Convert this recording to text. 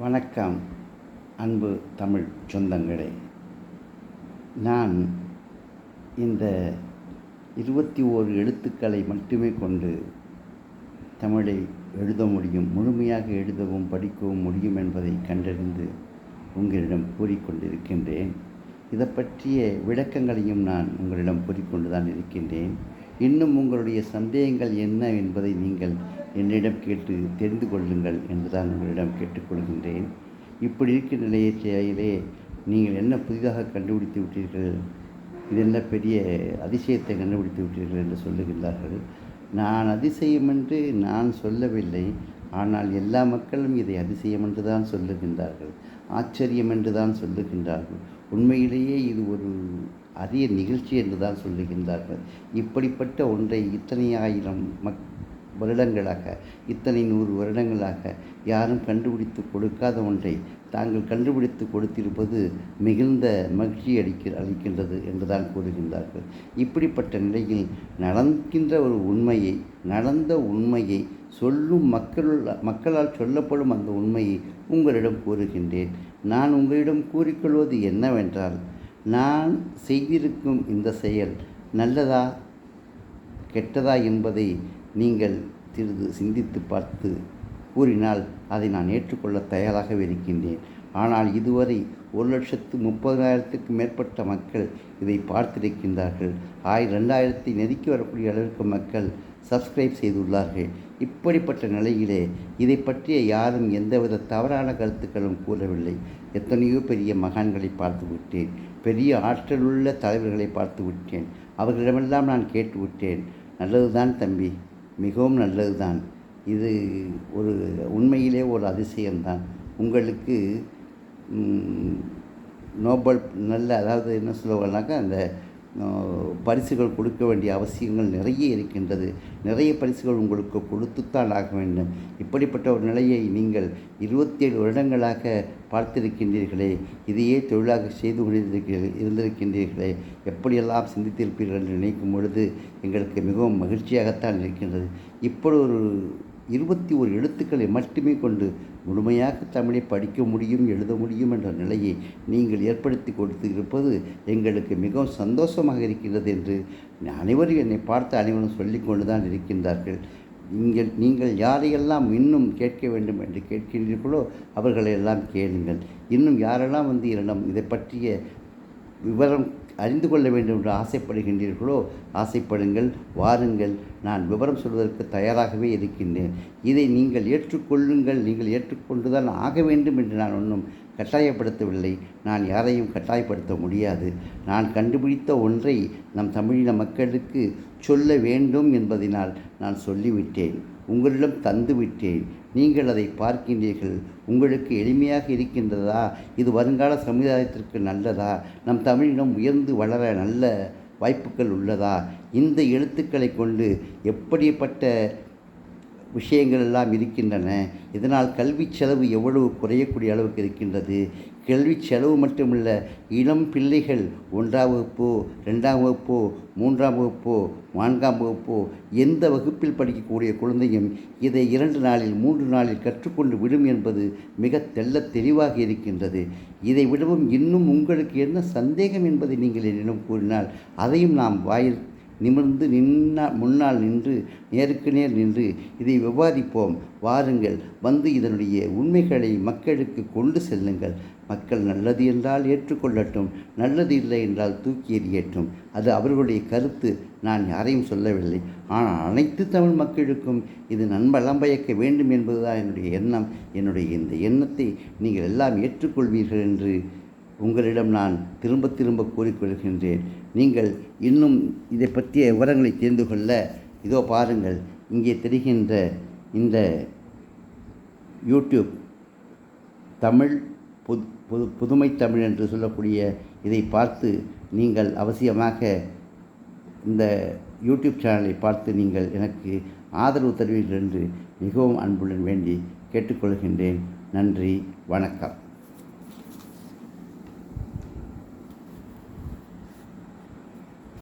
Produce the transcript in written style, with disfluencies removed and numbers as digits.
வணக்கம் அன்பு தமிழ் சொந்தங்களே. நான் இந்த 21 எழுத்துக்களை மட்டுமே கொண்டு தமிழை எழுத முடியும், முழுமையாக எழுதவும் படிக்கவும் முடியும் என்பதை கண்டறிந்து உங்களிடம் கூறிக்கொண்டிருக்கின்றேன். இதை பற்றிய விளக்கங்களையும் நான் உங்களிடம் கூறிக்கொண்டு தான் இருக்கின்றேன். இன்னும் உங்களுடைய சந்தேகங்கள் என்ன என்பதை நீங்கள் என்னிடம் கேட்டு தெரிந்து கொள்ளுங்கள் என்று தான் உங்களிடம் கேட்டுக்கொள்கின்றேன். இப்படி இருக்கின்ற நிலையிலே நீங்கள் என்ன புதிதாக கண்டுபிடித்து விட்டீர்கள், இது என்ன பெரிய அதிசயத்தை கண்டுபிடித்து விட்டீர்கள் என்று சொல்லுகின்றார்கள். நான் அதிசயம் என்று நான் சொல்லவில்லை, ஆனால் எல்லா மக்களும் இதை அதிசயம் என்று தான் சொல்லுகின்றார்கள், ஆச்சரியம் என்று தான் சொல்லுகின்றார்கள். உண்மையிலேயே இது ஒரு அரிய நிகழ்ச்சி என்று தான் சொல்லுகின்றார்கள். இப்படிப்பட்ட ஒன்றை இத்தனை ஆயிரம் வருடங்களாக, இத்தனை 100 வருடங்களாக யாரும் கண்டுபிடித்து கொடுக்காத ஒன்றை தாங்கள் கண்டுபிடித்து கொடுத்திருப்பது மிகுந்த மகிழ்ச்சி அளிக்கின்றது என்று தான் கூறுகின்றார்கள். இப்படிப்பட்ட நிலையில் நடந்த உண்மையை சொல்லும் மக்களால் சொல்லப்படும் அந்த உண்மையை உங்களிடம் கூறுகின்றேன். நான் உங்களிடம் கூறிக்கொள்வது என்னவென்றால், நான் செய்திருக்கும் இந்த செயல் நல்லதா கெட்டதா என்பதை நீங்கள் சிறிது சிந்தித்து பார்த்து கூறினால் அதை நான் ஏற்றுக்கொள்ள தயாராகவே இருக்கின்றேன். ஆனால் இதுவரை 1,30,000க்கும் மேற்பட்ட மக்கள் இதை பார்த்திருக்கின்றார்கள். 2,000 நெருக்கி வரக்கூடிய அளவிற்கு மக்கள் சப்ஸ்கிரைப் செய்துள்ளார்கள். இப்படிப்பட்ட நிலையிலே இதை பற்றிய யாரும் எந்தவித தவறான கருத்துக்களும் கூறவில்லை. எத்தனையோ பெரிய மகான்களை பார்த்து விட்டேன், பெரிய ஆற்றலுள்ள தலைவர்களை பார்த்து விட்டேன். அவர்களிடமெல்லாம் நான் கேட்டு விட்டேன். நல்லதுதான் தம்பி, மிகவும் நல்லதுதான். இது ஒரு உண்மையிலே ஒரு அதிசயம்தான். உங்களுக்கு நோபல் அதாவது என்ன சொல்லுவாங்கனாக்கா, அந்த பரிசுகள் கொடுக்க வேண்டிய அவசியங்கள் நிறைய இருக்கின்றது. நிறைய பரிசுகள் உங்களுக்கு கொடுத்துத்தான் ஆக வேண்டும். இப்படிப்பட்ட ஒரு நிலையை நீங்கள் 27 வருடங்களாக பார்த்திருக்கின்றீர்களே, இதையே தொழிலாக செய்து இருந்திருக்கின்றீர்களே, எப்படியெல்லாம் சிந்தித்திருப்பீர்கள் என்று நினைக்கும் பொழுது எங்களுக்கு மிகவும் மகிழ்ச்சியாகத்தான் இருக்கின்றது. இப்படி ஒரு 21 எழுத்துக்களை மட்டுமே கொண்டு முழுமையாக தமிழை படிக்க முடியும், எழுத முடியும் என்ற நிலையை நீங்கள் ஏற்படுத்தி கொடுத்து இருப்பது எங்களுக்கு மிகவும் சந்தோஷமாக இருக்கின்றது என்று அனைவரும் என்னை பார்த்து அனைவரும் சொல்லிக்கொண்டு தான் இருக்கின்றார்கள். நீங்கள் யாரையெல்லாம் இன்னும் கேட்க வேண்டும் என்று கேட்கின்றீர்களோ அவர்களையெல்லாம் கேளுங்கள். இன்னும் யாரெல்லாம் என்னிடம் இதை பற்றிய விவரம் அறிந்து கொள்ள வேண்டும் என்று ஆசைப்படுகின்றீர்களோ ஆசைப்படுங்கள், வாருங்கள். நான் விவரம் சொல்வதற்கு தயாராகவே இருக்கின்றேன். இதை நீங்கள் ஏற்றுக்கொள்ளுங்கள். நீங்கள் ஏற்றுக்கொண்டுதான் ஆக வேண்டும் என்று நான் ஒன்றும் கட்டாயப்படுத்தவில்லை. நான் யாரையும் கட்டாயப்படுத்த முடியாது. நான் கண்டுபிடித்த ஒன்றை நம் தமிழின மக்களுக்கு சொல்ல வேண்டும் என்பதனால் நான் சொல்லிவிட்டேன், உங்களிடம் தந்துவிட்டேன். நீங்கள் அதை பார்க்கின்றீர்கள். உங்களுக்கு எளிமையாக இருக்கின்றதா? இது வருங்கால சமுதாயத்திற்கு நல்லதா? நம் தமிழினம் உயர்ந்து வளர நல்ல வாய்ப்புகள் உள்ளதா? இந்த எழுத்துக்களை கொண்டு எப்படிப்பட்ட விஷயங்கள் எல்லாம் இருக்கின்றன? இதனால் கல்வி செலவு எவ்வளவு குறையக்கூடிய அளவுக்கு இருக்கின்றது. கல்வி செலவு மட்டுமல்ல, இளம் பிள்ளைகள் 1ஆம் வகுப்போ 2ஆம் வகுப்போ 3ஆம் வகுப்போ 4ஆம் வகுப்போ எந்த வகுப்பில் படிக்கக்கூடிய குழந்தையும் இதை 2 நாளில் 3 நாளில் கற்றுக்கொண்டு விடும் என்பது மிக தெளிவாக இருக்கின்றது. இதை விடவும் இன்னும் உங்களுக்கு என்ன சந்தேகம் என்பதை நீங்கள் என்னிடம் கூறினால் அதையும் நாம் வாயில் நிமிர்ந்து முன்னால் நின்று நேருக்கு நேர் நின்று இதை விவாதிப்போம். வாருங்கள், வந்து இதனுடைய உண்மைகளை மக்களுக்கு கொண்டு செல்லுங்கள். மக்கள் நல்லது என்றால் ஏற்றுக்கொள்ளட்டும், நல்லது இல்லை என்றால் தூக்கி எறியட்டும். அது அவர்களுடைய கருத்து. நான் யாரையும் சொல்லவில்லை. ஆனால் அனைத்து தமிழ் மக்களுக்கும் இது நன்பலம் பயக்க வேண்டும் என்பதுதான் என்னுடைய எண்ணம். என்னுடைய இந்த எண்ணத்தை நீங்கள் எல்லாம் ஏற்றுக்கொள்வீர்கள் என்று உங்களிடம் நான் திரும்ப கூறிக்கொள்கின்றேன். நீங்கள் இன்னும் இதை பற்றிய விவரங்களை தெரிந்து கொள்ள இதோ பாருங்கள், இங்கே தெரிகின்ற இந்த யூடியூப் தமிழ் புதுமை தமிழ் என்று சொல்லக்கூடிய இதை பார்த்து நீங்கள் அவசியமாக இந்த யூடியூப் சேனலை பார்த்து நீங்கள் எனக்கு ஆதரவு தருவீர்கள் என்று மிகவும் அன்புடன் வேண்டி கேட்டுக்கொள்கின்றேன். நன்றி, வணக்கம்.